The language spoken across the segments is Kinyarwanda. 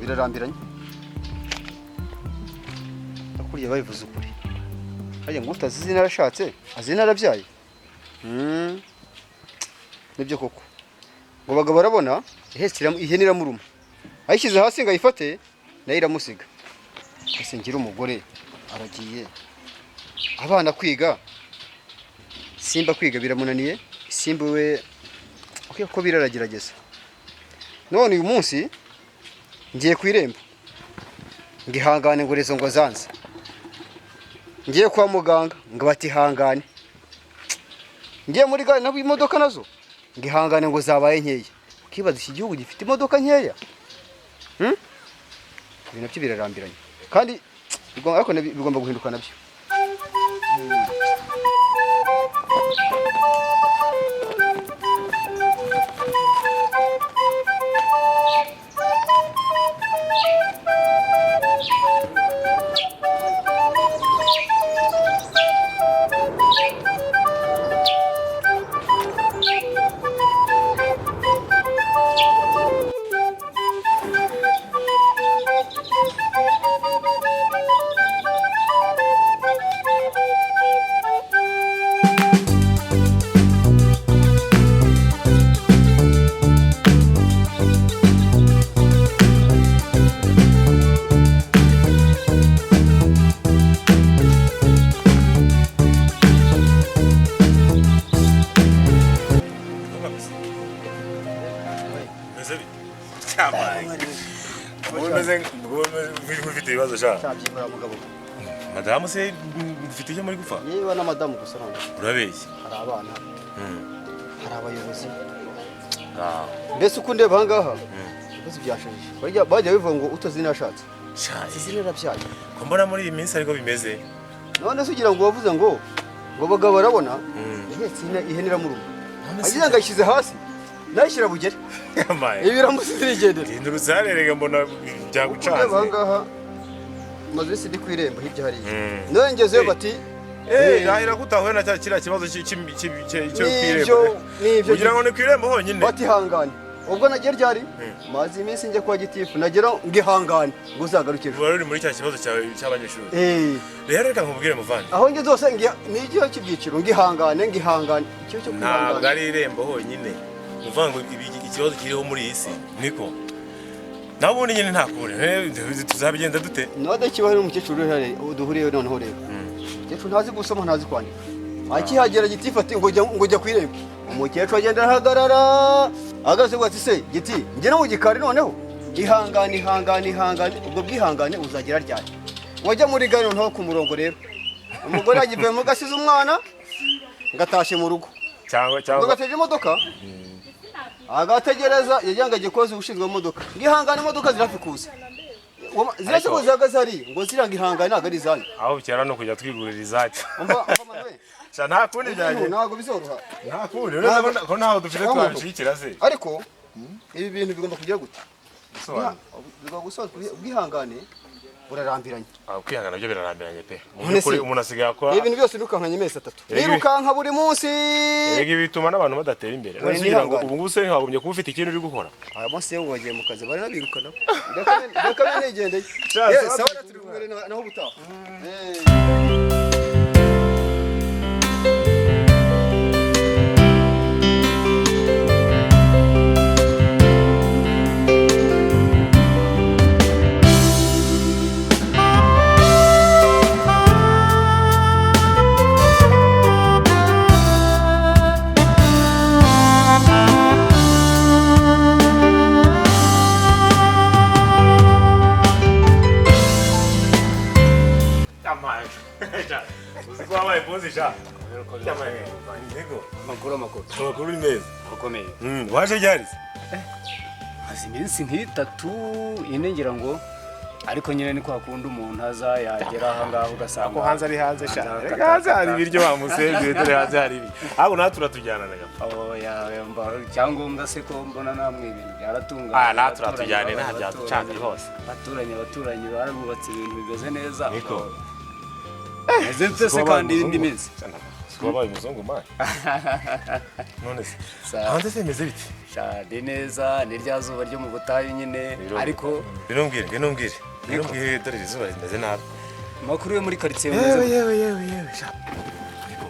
birarambiranye akuriye babivuze ukuri hajya ngo utazizi narashatse azi narabyaye nibyo koko ngo bagabo barabona ihene iramuruma ayishyize hasi ngo ayifate nayo iramusiga ese ngira umugore aragiye abana kwiga Simba kwiga biramunaniye Isimbi we ko biraragerageza none uyu munsi ngiye ku irembo ngihangane ngo rezo ngo zanze ngiye kwa muganga ngo batihangane ngiye muri gare nabo imodoka nazo ngihangane ngo zabaye nkeya ukibaza iki gihugu gifite imodoka nkeya ibintu byo birarambiranye kandi bigomba guhinduka nabyo Madamu se mfite icyo muri gupfa yewe na madamu gusa none urabeshye hari abana hari abayobozi mbese uko ndeba hangaha bose byashajije bajya bivuga ngo utazi nashatse sizi narabyaye ko mbona muri iyi minsi ariko bimeze none se ugira ngo wavuze ngo bagabo barabona ihetse ihene iramuruma agira ngo ayishyize hasi nayishyira bugere ibi biramusize igendera hindurutse harerega mbona byagucanze hangaha maze sidi ku irembo hirya hariya none ngezeyo bati yahira gutahuye na kiriya kibazo cyo kwirembo kugira ngo ni kwirembo honyine bati hangane ubwo nagiye ryari maze iminsi njye kwa gitifu nagera ngihangane ngo uzagarukire wari uri muri cya kibazo cy'abanyeshuri rero reka nkubwire muvandi aho nge zose ni igihe cy'ibyiciro ngihangane icyo cyo kwihangana ntabwo ari irembo honyine uvuga ngo ikibazo kiriho muri iyi si niko nawe ubundi nyine ntakure tuzabigenza dute node kibaho n'umukecuru duhuriye noneho rero umukecuru ntazi gusoma ntazi kwandika akihagera gitifu ati ngo jya ku irembo umukecuru agenda arahagarara ahagaze ngo ati se giti njye no mu gikari noneho ihangane ubwo bwihangane uzagera ryari wajya muri gare noneho ku murongo rero umugore yagivuyemo gasize umwana ngatashye mu rugo cyangwa gateje imodoka agategereza yajyanga gikoze ushinzwe mu modoka ngihangane imodoka zirafikuza zirase ko zihagaze hari ngo ziranga ihangane ntago ari izanyu aho cyera no kujya twigurira izacu Manuel nta kundi byaje ntago bizoroha nta kundi urabona ko ntaho dufite twabishikira se ariko ibi bintu bigomba kugira gute bigomba gusoza ubwihangane burarambiranye kwihangana byo birarambiranye pe umuntu asigaye akora ibintu byose birukankanye amezi 3 birukanka buri munsi ega bituma n'abantu badatera imbere ngira ngo ubu ngubu se ntiwagumye kuba ufite ikintu uri gukora aya munsi yo wagiye mu kazi bari nabirukana ndakame nigendeye sawa turi kumwe naho butaha Makuru neza akomeye waje ryari hazi iminsi nk'itatu ine ngira ngo ariko nyine ni kwa kundi umuntu aza yagera aha ngaho ugasanga ko hanze ari hanze hanze hari ibiryo bamusebye dore hanze hari ibi ahubwo natwe turatujyana naga cyangombwa se ko mbona namwe ibintu byaratungana natwe turatujyane nta byaducanze hose abaturanyi barabubatse ibintu bimeze neza niko ese kandi indi minsi wabaye umuzungu mani none se hanze se meze bite Shade neza ni rya zuba ryo mu butayu nyine ariko birumbwire dore izuba rimeze nabi makuru yo muri quartier yewe ariko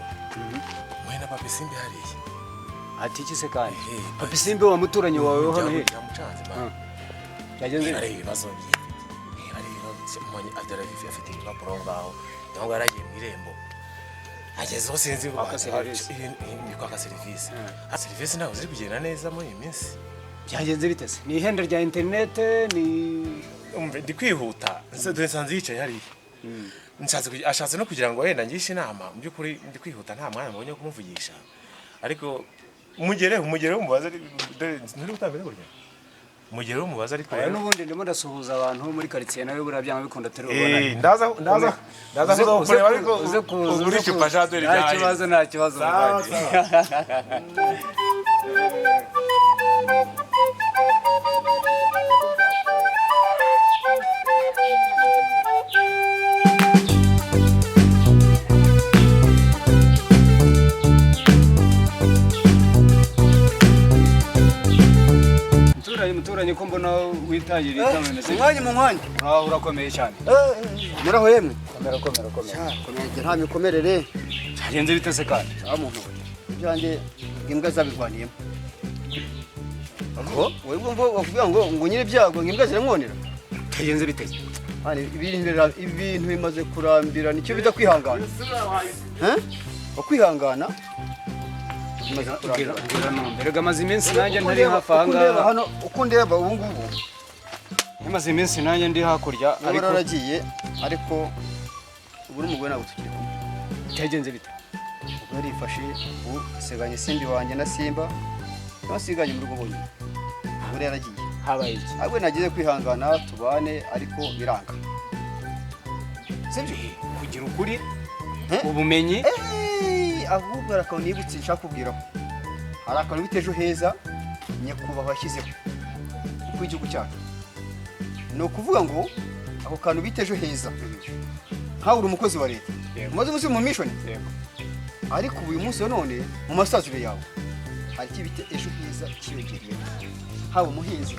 mwena papa Isimbi hariye ati iki se kandi papa Isimbi wa muturanyi wawe hano he yamucanze mani yagenze ari ibibazo manye adara afite impapuro ngaho cyangwa yaragiye mu irembo agezeho sinzi ngo ni kwa serivisi serivisi ntabwo ziri kugenda neza muri iyi minsi byagenze bite se ni ihenda rya internet ni ndi kwihuta nsanze yicaye hariya ashatse no kugira ngo wenda ngishe inama mu by'ukuri ndi kwihuta nta mwanya mbonye kumuvugisha ariko umugereho umubaza nturi gutambira burya umugereho umubaza ariko n'ubundi ndimo ndasuhuza abantu muri quartier nawe buriya byanga bikunda turi ubona ndaza kuza ariko uri chupa jadwe nta kibazo muturanye ko mbona witangiriye kameze umwanya urakomeye cyane muraho yemwe komera nta mikomerere cyagenze bite se kandi muntu byanjye imbwa zabirwaniyemo ngo wewe mvo wavuga ngo nyire byago imbwa ziramwonera cyagenze bite ibintu bimaze kurambira nicyo bita kwihangana kwihangana mbere gamaze iminsi nanjye ntari hafi aha ngaha hano uko ndeba ubu ngubu maze iminsi nanjye ndi hakurya ariko naragiye ariko ubu n'umugore ntabwo tukiri kumwe cyagenze bite ubwo yarifashe ubu asiganye Isimbi wanjye na Simba basiganye mu rugo bonyine ubwo yaragiye habaye iki ahubwo nagize kwihangana tubane ariko biranga sibyo kugira ukuri ubumenyi ahubwo arakabona nibutse nshaka kubwiraho hari akantu bita Ejoheza nyakubahwa yashyizeho ku igihugu cyacu ni ukuvuga ngo ako kantu bita Ejoheza nkawe uri umukozi wa leta umaze umunsi mu mishoni ariko uyu munsi none mu masaziro yawe hari icyo bita Ejoheza kiyongereye haba umuhinzi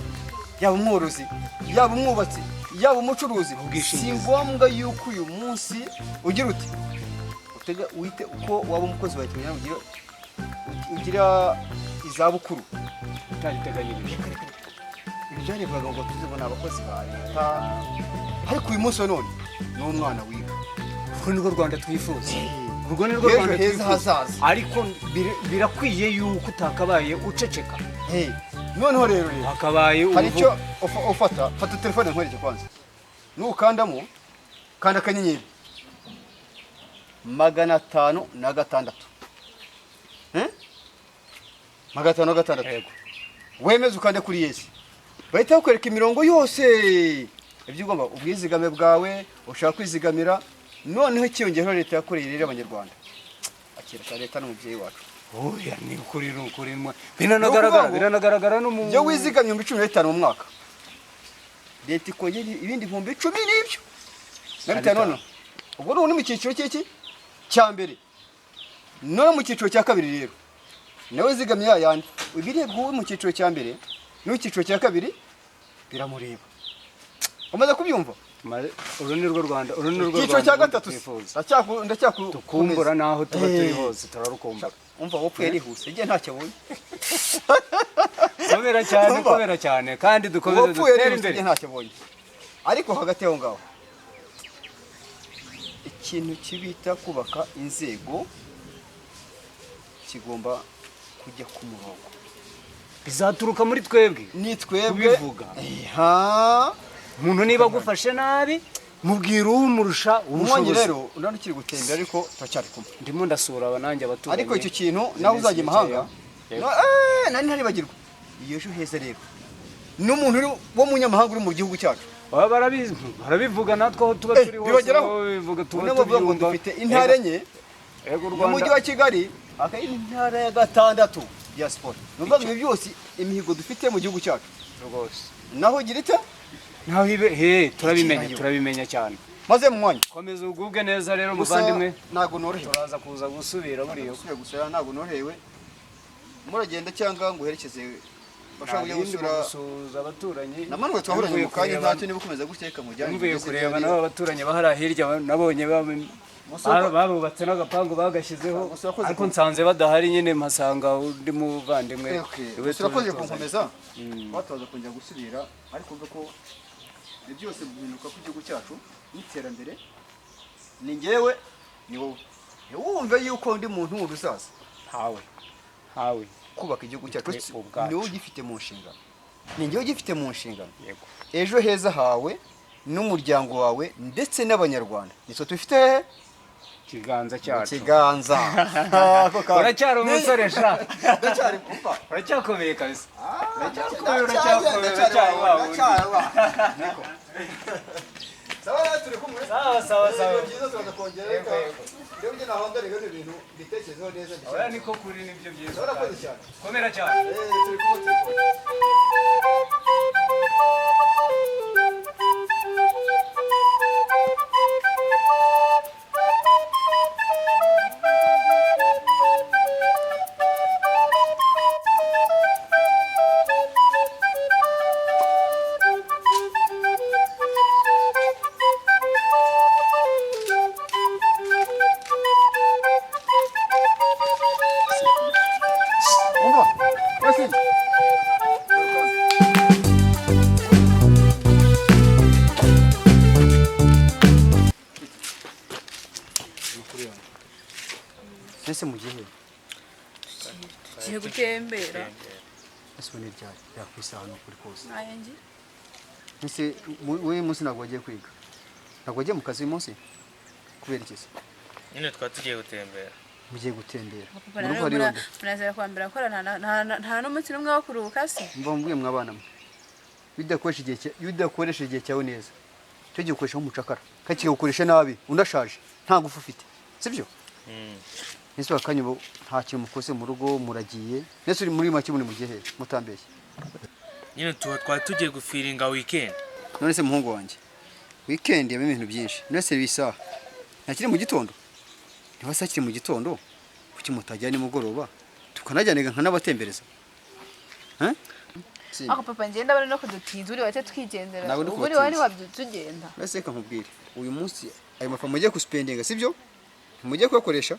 yaba umworozi yaba umwubatsi yaba umucuruzi si ngombwa yuko uyu munsi ugira uti wite uko waba umukozi wa leta ugira izabukuru utariteganyirije ibyarebaga ngo tuzibona abakozi ba leta ariko uyu munsi none ni umwana wiga urwo ni rwo Rwanda twifuza urwo ni rwo Rwanda twifuza ariko birakwiye yuko utakabaye uceceka noneho rero hakabaye hari icyo fata telefone nkwereke kwanza nukandamo kanda akanyenyeri 506 506 wemeze ukande kuri yesi bahita bakwereka imirongo yose ibyo ugomba ubwizigame bwawe ushaka kwizigamira noneho ikiyongeraho leta yakoreye rero abanyarwanda akira leta n'umubyeyi wacu oya ni ukuri biranagaragara no mu yo wizigamye 15 mu mwaka leta ikongera ibindi 10 n'ibyo nabita none ubwo ni mu cyiciro cy'iki cyambere none mu cyiciro cya kabiri rero nawe zigamye yayandi ibirebwa mu cyiciro cya mbere no cyiciro cya kabiri biramureba umaze kubyumva uru ni rwo Rwanda cyiciro cya gatatu tukumbura naho tuba turi hose turarukumbura umva wopfuye rihuse igihe ntacyo abonye kubera cyane kandi dukomeze dutere imbere ntacyo abonye ariko hagati yaho ngaho ikintu kibita kubaka inzego kigomba kujya ku murongo bizaturuka muri twebwe ni twebwe bivuga umuntu niba gufashe nabi mubwira umurusha ubushobozi rero unani kiri gutembera ariko turacyari kumwe ndimo ndasura abananjye abaturage ariko icyo kintu nawe uzajya imahanga nani ntaribagirwa iyo Ejoheza rero n'umuntu wo munyamahanga uri mu gihugu cyacu barabivuga natwe aho tuba turi hose bivuga tubavuga ngo dufite intara enye umujyi wa Kigali intara ya 6 ya sport nuvuga ngo byose imihigo dufite mu gihugu cyacu rwose naho girita naho turabimenya cyane maze mu mwanya komeza ugubwe neza rero muvandimwe ntago norohewe turaza kuza gusubira buriyo gusubira ntago norohewe muragenda cyangwa ngo uherekeze bashaka kujya gusuza abaturanyi namanwe twahuranye mu kanya ntacyo niba ukomeza guteka mu jyanye mvuye kureba nabo abaturanyi bahara hirya nabonye barubatse n'agapangu bagashyizeho ariko nsanze badahari nyine mpasanga undi muvandimwe turakoze kunkomeza bataza kongera gusubira ariko uvuga ko byose bihinduka ku gihugu cyacu n'iterambere ni njyewe ni wowe wumve yuko ndi muntu wundi uzaza hawe kubaka igihugu cyacu ni wowe ugifite mu nshingano ni njyewe ugifite mu nshingano ejo heza hawe n'umuryango wawe ndetse n'abanyarwanda nitwe tubifite kiganza cyacu kiganza uracyari umusore sha ndacyari kufa uracyakomeye kabisa sawa turi kumwe sawa byiza turakongera reka rero njye nahonda rero ibintu bitekerezo neza oya niko kuri nibyo byiza urakoze cyane komera cyane turi kumwe ese mugihe tugiye gutembera ese ni ryari yakwisaha no kuri kose ayengi ese we munsi ntabwo wagiye kwiga ntabwo wagiye mu kazi uyu munsi kubera iki se nyine tugiye gutembera mugiye gutembera munazira kwambira ko nta n'umunsi n'umwe wo kuruhuka se mbambwiye mwabana mwe bidakoresha igihe cyawe neza cyo gihe ukoresha nk'umucakara kandi kigukoresha nabi undashaje nta gufu ufite sibyo ese wakanye ubu nta kintu mukoze mu rugo muragiye nese uri muri make muri mu gihe mutambeshye nyine tugiye gufiringa weekend none se muhungu wanjye weekend yaba ibintu byinshi nese bisaha nakiri mu gitondo ntibasakire mu gitondo kuki mutajyana nimugoroba tukanajyana nkanabatembereza ako papa ngenda bari no kudutinza uri wate twigendera uri wari wabyutugenda nese reka nkubwire uyu munsi ayo mafaranga mugiye kuspendinga sibyo mugiye kuyakoresha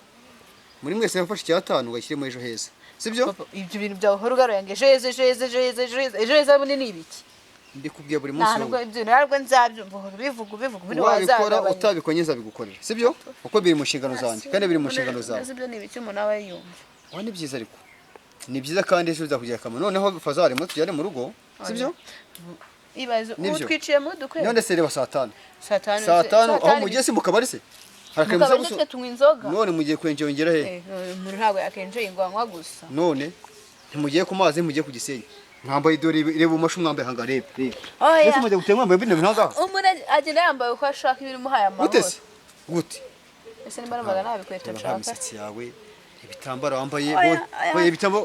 muri mwese yafashe cyatanu ugashyiremo ejo heza sibyo ibyo bintu byawe horo garoyange ejo heza bunini ibiki ndikubwiye buri munsi ntabwo ibyo ntabwo nzabyumva horo bivuga ubundi wazabikora utabikonyeza bigukorera sibyo uko biri mu nshingano zanjye kandi biri mu nshingano zawe sibyo ni ibiki umuntu aba yumva ni byiza ariko ni byiza kandi ejo uzakugira akamaro noneho fazaremo tujyane mu rugo sibyo ibaze ubu twiciye mu dukwe none se reba saa tanu aho mugiye si mu kabari se harakemeza gusa tunywa inzoga none mugiye kwenjongera he muri ntabwo yakenjoye ingwanywa gusa none ntimugiye ku mazi mugiye ku gisenyi mwambaye dore reba umashu mwambaye hanga reba ese mugiye gutema mwambaye bino binanga umuntu agenda yambaye uko ashaka ibiri muhaye amahoro gute ese nimba numvaga nabikweta nshaka imisatsi yawe ibitambaro wambaye oya ibitambo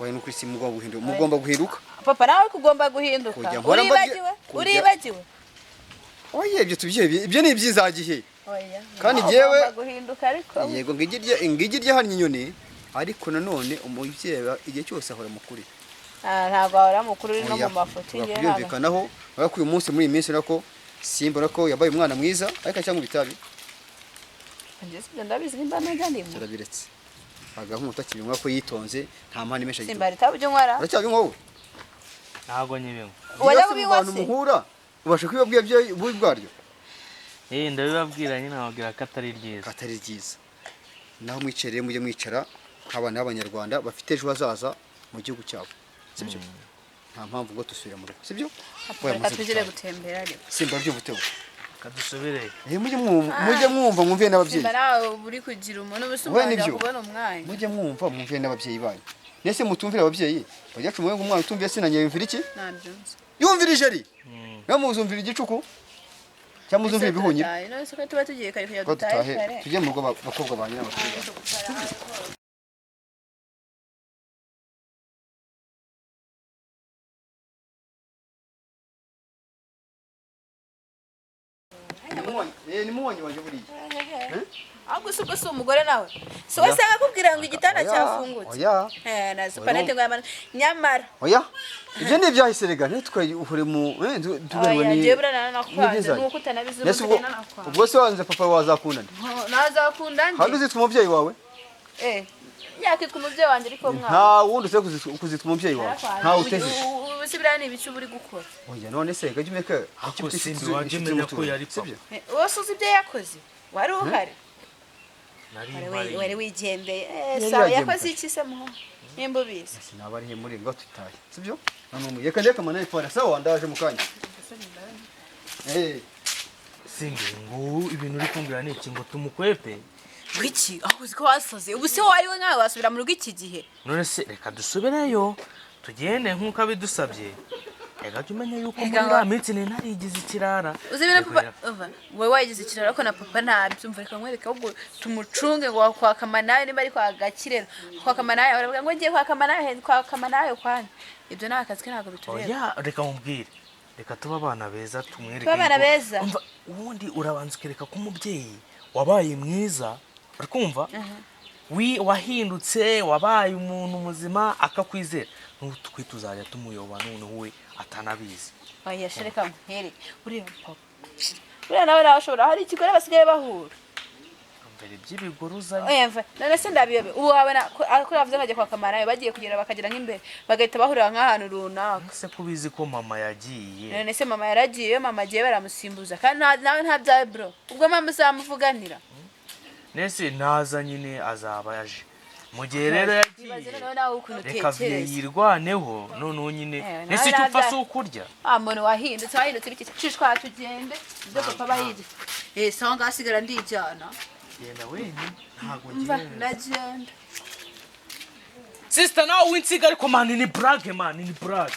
oya nuko isi mugomba guhinduka papa nawe kugomba guhinduka uribagiwe oya ibyo tubyiye ibyo ni ibyizagihe kandi jewe yego ngigirye hano inyoni ariko nanone umubyeyi igihe cyose ahora mukuri ntabwo ahora mukuru uri no mu mafoto ngiye byumvikanaho ariko uyu munsi muri iyi minsi nako simbona ko yabaye umwana mwiza ariko cyangwa ibitabi ndabizi nimba najyanimo kirabiretse agahu utakibinywa ko yitonze nta mpani menshi agiye simba ritabu byo nkwara uracyabinywa wowe ntabwo nyibinywa wajya kubinywa se muhura ubasha kwibabwira byo bwaryo ndabibabwira nyine nababwira ko atari ryiza naho mwicereye mujye mwicara nk'abana b'abanyarwanda bafite ejo hazaza mu gihugu cyabo sibyo nta mpamvu ngo dusubire mu rugo sibyo reka tugire gutembera ariko simba by'ubutego kadusubire mujye mwumva mwumviye n'ababyeyi simba nawe uri kugira umuntu ubusubira kubona umwanya mujye mwumva mwumviye n'ababyeyi banyu nese mutumvira ababyeyi bajya cumuye ngo umwana utumviye sinanye yumvira iki nabyumva yumvira ijeri namuzumvira igicuku cyangwa muzumvira ibihunyira none se ko tuba tugiye kare kujya dutahe tujye mu rugo bakobwa ba nyina bakobwa ni muwanyi wanje buriya. ahubwo si ubwo si umugore nawe si wese akakubwira ngo igitanda cyafungutse oya na supanete ngo yamara nyamara oya ibyo ni ibyahise rega ntitwayihure mu tuganwa oya ni je burana nakwanze nuko utanabizi nakwanze ubwo se wanze papa wazakundana nazakundana handi uzitwa umubyeyi wawe yakitwa umubyeyi wanjye ariko mwana nta wundi uze kuzitwa umubyeyi wawe nta uteze ubusibira ni ibicu buri gukora oya none se gajye umeka Isimbi wanje menya ko yari papa wose uzi ibyo yakoze wari uhari wari wigendeye sawa yakoze iki se muho nimba ubizi sinaba ari muri ngo tutaye sibyo none yeka ndeka mana ifara sawa ndaje mukanya Simbi ngo ibintu uri kumbwira ni iki ngo tumukwepe wiki aho uziko wasoze ubu se wari we nkawe wasubira mu rugo iki gihe none se reka dusubireyo tugende nk'uko abidusabye reka tumenye yuko muri ya minsi ntarigize ikirara uzi ibintu papa wowe wagize ikirara ko na papa ntabyumva reka nkwereka ahubwo tumucunge ngo wakwakama nawe niba ari kwa gakirero kwakama nawe baravuga ngo ngiye kwakama nawe kwanya ibyo nta kazi ke ntabwo bitureba oya reka mumbwire reka tuba abana beza tumwereke abana beza ubundi urabanza ukereka ko umubyeyi wabaye mwiza urikumva wahindutse wabaye umuntu muzima akakwizera n'utwe tuzajya tumuyoba noneho we atanabizi oya shereka muhere uriya papa uriya nawe ashobora hari ikigore basigaye bahura mbere by'ibigoruzanye oya mva none se ndabiyobe ubu wabona ko yavuze nkajya kwa kamara bagiye kugera bakagira nk'imbere bagahita bahurira nk'ahantu runaka ese kubizi ko mama yagiye none se mama yaragiye mama agiye baramusimbuza kandi nawe ntabyaye bro ubwo mama uzamuvuganira nese naza nyine azaba yaje mu gihe rero yagiye reka yirwaneho noneho nyine nese icyo upfa si ukurya muntu wahindutse biki cishwa tugende ibyo papa bayigiye sawa ngasigara ndijyana genda wenyine ntago mva ndagenda sister nawe winsiga ariko man ni brag man ni brag